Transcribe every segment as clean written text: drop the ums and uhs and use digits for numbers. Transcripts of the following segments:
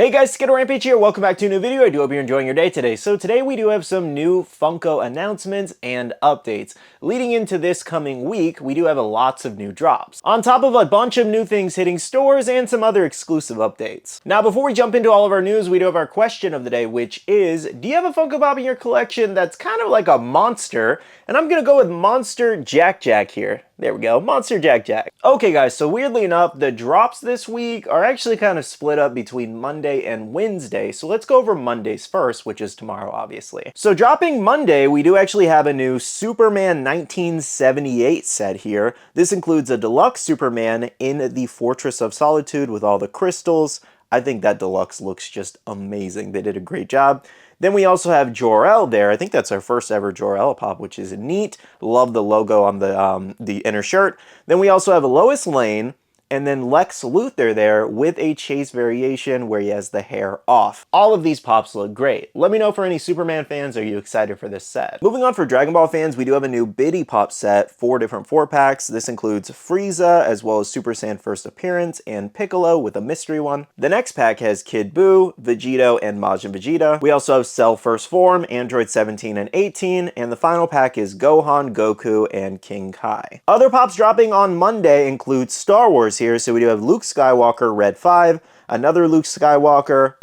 Hey guys, SkittleRampage here, welcome back to a new video. I do hope you're enjoying your day today. So today we do have some new Funko announcements and updates. Leading into this coming week, we do have lots of new drops, on top of a bunch of new things hitting stores and some other exclusive updates. Now before we jump into all of our news, we do have our question of the day, which is, do you have a Funko Pop in your collection that's kind of like a monster? And I'm gonna go with Monster Jack Jack here. There we go, Monster Jack Jack. Okay guys, so weirdly enough, the drops this week are actually kind of split up between Monday and Wednesday. So let's go over Mondays first, which is tomorrow, obviously. So dropping Monday, we do actually have a new Superman 1978 set here. This includes a deluxe Superman in the Fortress of Solitude with all the crystals. I think that deluxe looks just amazing. They did a great job. Then we also have Jor-El there. I think that's our first ever Jor-El pop, which is neat. Love the logo on the inner shirt. Then we also have Lois Lane, and then Lex Luthor there with a Chase variation where he has the hair off. All of these pops look great. Let me know for any Superman fans, are you excited for this set? Moving on for Dragon Ball fans, we do have a new Biddy Pop set, 4 different 4-packs. This includes Frieza, as well as Super Saiyan First Appearance, and Piccolo with a mystery one. The next pack has Kid Buu, Vegito, and Majin Vegeta. We also have Cell First Form, Android 17 and 18, and the final pack is Gohan, Goku, and King Kai. Other pops dropping on Monday include Star Wars here, so we do have Luke Skywalker Red 5, another Luke Skywalker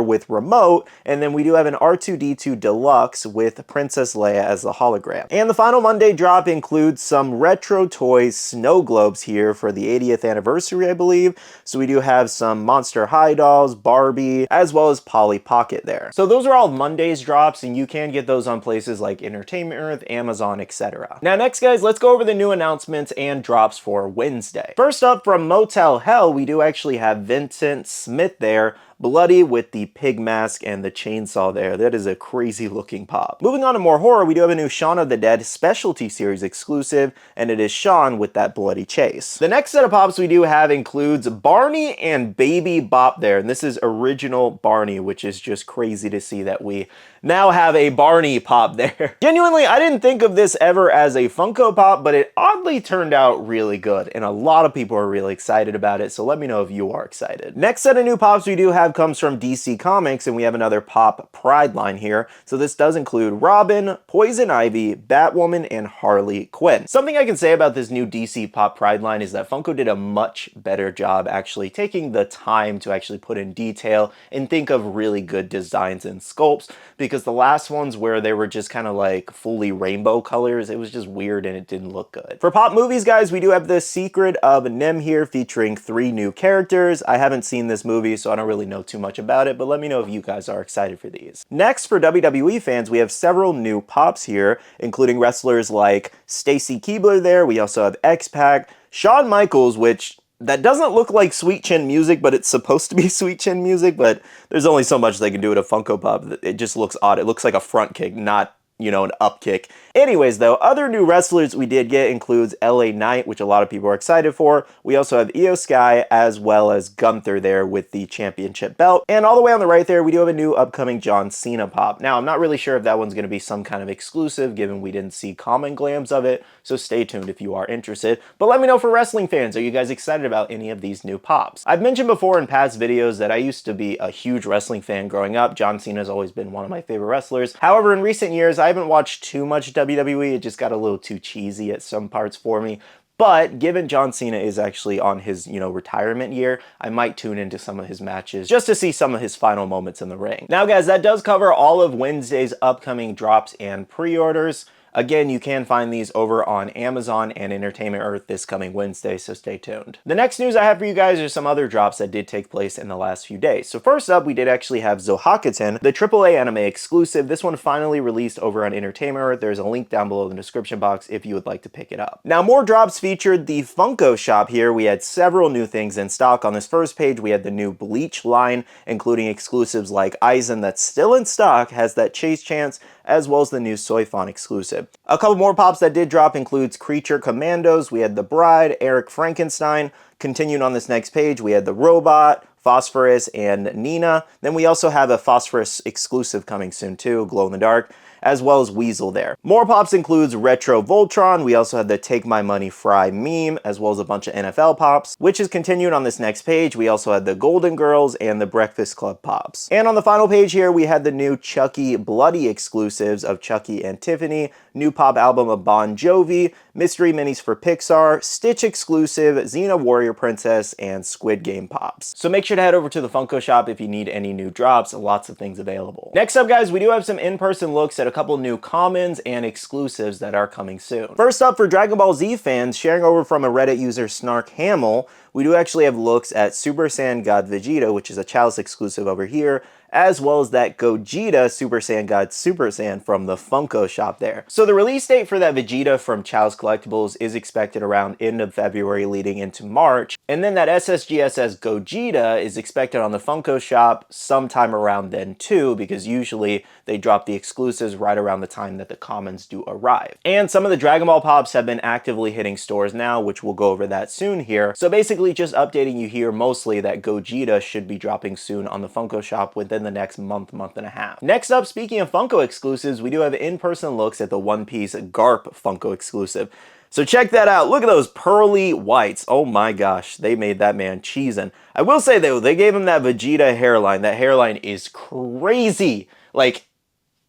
with remote, and then we do have an R2-D2 Deluxe with Princess Leia as the hologram. And the final Monday drop includes some retro toys snow globes here for the 80th anniversary, I believe. So we do have some Monster High dolls, Barbie, as well as Polly Pocket there. So those are all Monday's drops, and you can get those on places like Entertainment Earth, Amazon, etc. Now next guys, let's go over the new announcements and drops for Wednesday. First up, from Motel Hell, we do actually have Vincent Smith there, bloody with the pig mask and the chainsaw there. That is a crazy looking pop. Moving on to more horror, we do have a new Shaun of the Dead Specialty Series exclusive, and it is Shaun with that bloody chase. The next set of pops we do have includes Barney and Baby Bop there, and this is original Barney, which is just crazy to see that we now have a Barney pop there. Genuinely, I didn't think of this ever as a Funko Pop, but it oddly turned out really good, and a lot of people are really excited about it, so let me know if you are excited. Next set of new pops we do have comes from DC Comics, and we have another Pop Pride line here. So this does include Robin, Poison Ivy, Batwoman, and Harley Quinn. Something I can say about this new DC Pop Pride line is that Funko did a much better job actually taking the time to actually put in detail and think of really good designs and sculpts, because the last ones where they were just kind of like fully rainbow colors, it was just weird and it didn't look good. For pop movies guys, we do have The Secret of NIMH here featuring 3 new characters. I haven't seen this movie, so I don't really know too much about it, but let me know if you guys are excited for these. Next, for WWE fans, we have several new pops here, including wrestlers like Stacy Keibler there. We also have X-Pac, Shawn Michaels, which that doesn't look like Sweet Chin music, but it's supposed to be Sweet Chin music, but there's only so much they can do with a Funko Pop. It just looks odd. It looks like a front kick, not, you know, an up kick. Anyways though, other new wrestlers we did get includes LA Knight, which a lot of people are excited for. We also have Io Sky as well as Gunther there with the championship belt. And all the way on the right there, we do have a new upcoming John Cena pop. Now, I'm not really sure if that one's going to be some kind of exclusive, given we didn't see common glams of it, so stay tuned if you are interested. But let me know for wrestling fans, are you guys excited about any of these new pops? I've mentioned before in past videos that I used to be a huge wrestling fan growing up. John Cena's always been one of my favorite wrestlers. However, in recent years, I haven't watched too much WWE. It just got a little too cheesy at some parts for me. But given John Cena is actually on his, retirement year, I might tune into some of his matches just to see some of his final moments in the ring. Now guys, that does cover all of Wednesday's upcoming drops and pre-orders. Again, you can find these over on Amazon and Entertainment Earth this coming Wednesday, so stay tuned. The next news I have for you guys are some other drops that did take place in the last few days. So first up, we did actually have Zohakuten, the AAA anime exclusive. This one finally released over on Entertainment Earth. There's a link down below in the description box if you would like to pick it up. Now, more drops featured the Funko shop here. We had several new things in stock. On this first page, we had the new Bleach line, including exclusives like Aizen that's still in stock, has that chase chance, as well as the new Soifon exclusive. A couple more pops that did drop includes Creature Commandos. We had the Bride, Eric Frankenstein. Continued on this next page, we had the Robot, Phosphorus, and Nina. Then we also have a Phosphorus exclusive coming soon too, Glow in the Dark. as well as Weasel there. More pops includes Retro Voltron. We also had the Take My Money Fry meme, as well as a bunch of NFL pops, which is continued on this next page. We also had the Golden Girls and the Breakfast Club pops. And on the final page here, we had the new Chucky Bloody exclusives of Chucky and Tiffany, new pop album of Bon Jovi, mystery minis for Pixar, Stitch exclusive, Xena Warrior Princess, and Squid Game pops. So make sure to head over to the Funko shop if you need any new drops. Lots of things available. Next up, guys, we do have some in-person looks at a couple new commons and exclusives that are coming soon. First up, for Dragon Ball Z fans, sharing over from a Reddit user Snark Hamill, we do actually have looks at Super Saiyan God Vegeta, which is a Chalice exclusive over here, as well as that Gogeta Super Saiyan God Super Saiyan from the Funko shop there. So the release date for that Vegeta from Chalice Collectibles is expected around end of February leading into March, and then that SSGSS Gogeta is expected on the Funko shop sometime around then too, because usually they drop the exclusives right around the time that the commons do arrive. And some of the Dragon Ball pops have been actively hitting stores now, which we'll go over that soon here. So basically just updating you here mostly that Gogeta should be dropping soon on the Funko shop within the next month and a half. Next up, speaking of Funko exclusives, we do have in-person looks at the One Piece Garp Funko exclusive. So check that out. Look at those pearly whites. Oh my gosh, they made that man cheesin'. I will say though, they gave him that Vegeta hairline. That hairline is crazy. Like,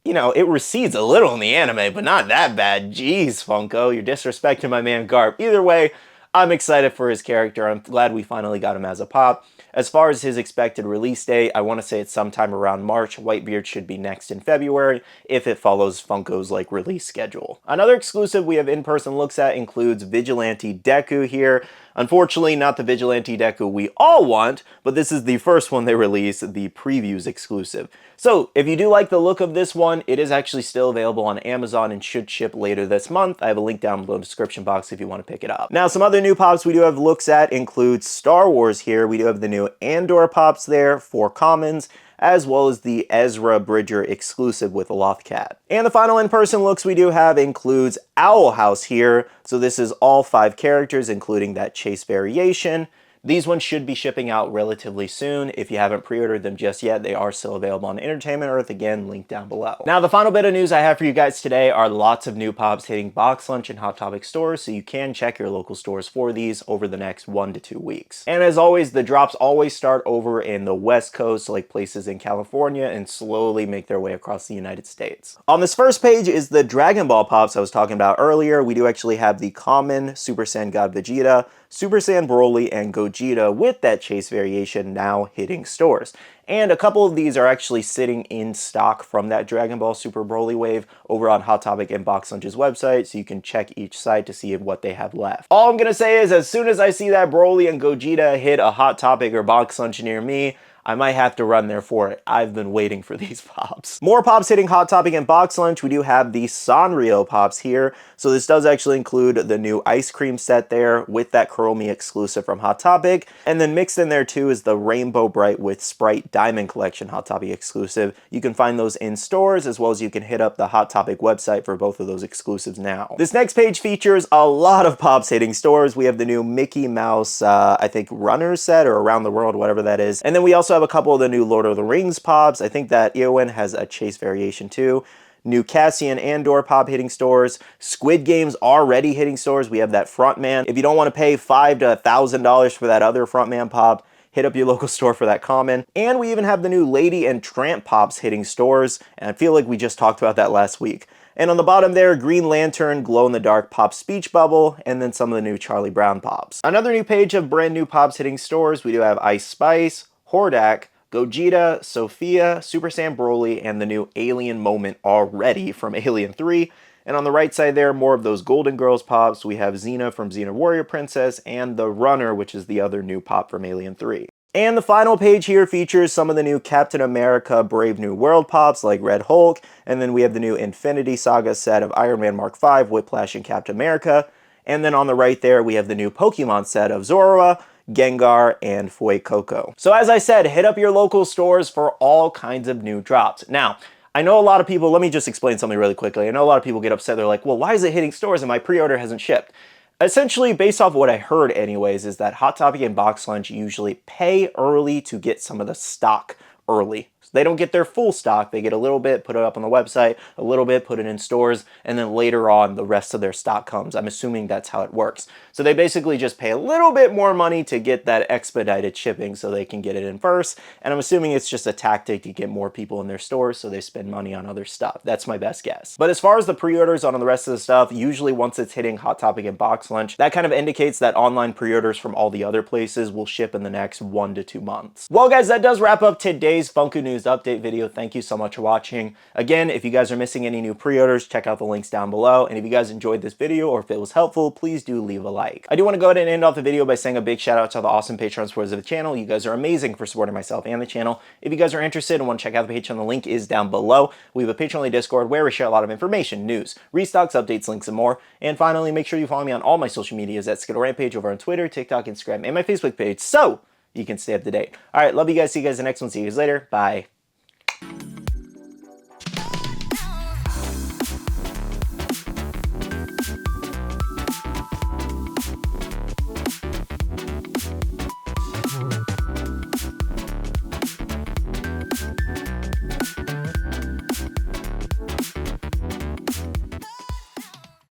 you know, it recedes a little in the anime, but not that bad. Jeez, Funko, you're disrespecting my man Garp. Either way, I'm excited for his character. I'm glad we finally got him as a pop. As far as his expected release date, I want to say it's sometime around March. Whitebeard should be next in February if it follows Funko's release schedule. Another exclusive we have in-person looks at includes Vigilante Deku here. Unfortunately, not the Vigilante Deku we all want, but this is the first one they released, the previews exclusive. So if you do like the look of this one, it is actually still available on Amazon and should ship later this month. I have a link down below in the description box if you want to pick it up. Now, some other new pops we do have looks at include Star Wars here. We do have the new Andor pops there for commons, as well as the Ezra Bridger exclusive with Lothcat. And the final in-person looks we do have includes Owl House here. So this is all 5 characters, including that Chase variation. These ones should be shipping out relatively soon. If you haven't pre-ordered them just yet, they are still available on Entertainment Earth, again, linked down below. Now, the final bit of news I have for you guys today are lots of new pops hitting Box Lunch and Hot Topic stores, so you can check your local stores for these over the next 1 to 2 weeks. And as always, the drops always start over in the West Coast, like places in California, and slowly make their way across the United States. On this first page is the Dragon Ball pops I was talking about earlier. We do actually have the common Super Saiyan God Vegeta, Super Saiyan Broly, and Gogeta with that Chase variation now hitting stores. And a couple of these are actually sitting in stock from that Dragon Ball Super Broly wave over on Hot Topic and Box Lunch's website, so you can check each site to see what they have left. All I'm gonna say is as soon as I see that Broly and Gogeta hit a Hot Topic or Box Lunch near me, I might have to run there for it. I've been waiting for these pops. More pops hitting Hot Topic and Box Lunch. We do have the Sanrio pops here. So this does actually include the new ice cream set there with that Kuromi exclusive from Hot Topic. And then mixed in there too is the Rainbow Bright with Sprite Diamond Collection Hot Topic exclusive. You can find those in stores, as well as you can hit up the Hot Topic website for both of those exclusives now. This next page features a lot of pops hitting stores. We have the new Mickey Mouse, I think, Runners set, or Around the World, whatever that is. And then we also have a couple of the new Lord of the Rings pops. I think that Eowyn has a Chase variation too. New Cassian Andor pop hitting stores. Squid Game's already hitting stores. We have that Frontman. If you don't want to pay $500 to $1,000 for that other Frontman pop, hit up your local store for that common. And we even have the new Lady and Tramp pops hitting stores. And I feel like we just talked about that last week. And on the bottom there, Green Lantern, glow-in-the-dark pop speech bubble, and then some of the new Charlie Brown pops. Another new page of brand new pops hitting stores. We do have Ice Spice, Hordak, Gogeta, Sophia, Super Saiyan Broly, and the new Alien Moment already from Alien 3. And on the right side there, more of those Golden Girls pops. We have Xena from Xena Warrior Princess, and the Runner, which is the other new pop from Alien 3. And the final page here features some of the new Captain America Brave New World pops like Red Hulk, and then we have the new Infinity Saga set of Iron Man Mark V, Whiplash, and Captain America. And then on the right there, we have the new Pokemon set of Zorua, Gengar, and Fuecoco. So as I said, hit up your local stores for all kinds of new drops. Now, I know a lot of people, let me just explain something really quickly. I know a lot of people get upset. They're like, well, why is it hitting stores and my pre-order hasn't shipped? Essentially, based off of what I heard anyways, is that Hot Topic and Box Lunch usually pay early to get some of the stock early. So they don't get their full stock. They get a little bit, put it up on the website, a little bit, put it in stores, and then later on the rest of their stock comes. I'm assuming that's how it works. So they basically just pay a little bit more money to get that expedited shipping so they can get it in first. And I'm assuming it's just a tactic to get more people in their stores so they spend money on other stuff. That's my best guess. But as far as the pre-orders on the rest of the stuff, usually once it's hitting Hot Topic and Box Lunch, that kind of indicates that online pre-orders from all the other places will ship in the next 1 to 2 months. Well guys, that does wrap up today's Funko News update video. Thank you so much for watching. Again, if you guys are missing any new pre-orders, check out the links down below. And if you guys enjoyed this video or if it was helpful, please do leave a like. I do want to go ahead and end off the video by saying a big shout out to the awesome Patreon supporters of the channel. You guys are amazing for supporting myself and the channel. If you guys are interested and want to check out the Patreon, the link is down below. We have a Patreon-only Discord where we share a lot of information, news, restocks, updates, links, and more. And finally, make sure you follow me on all my social medias at SkittleRampage over on Twitter, TikTok, Instagram, and my Facebook page so you can stay up to date. All right, love you guys. See you guys in the next one. See you guys later. Bye.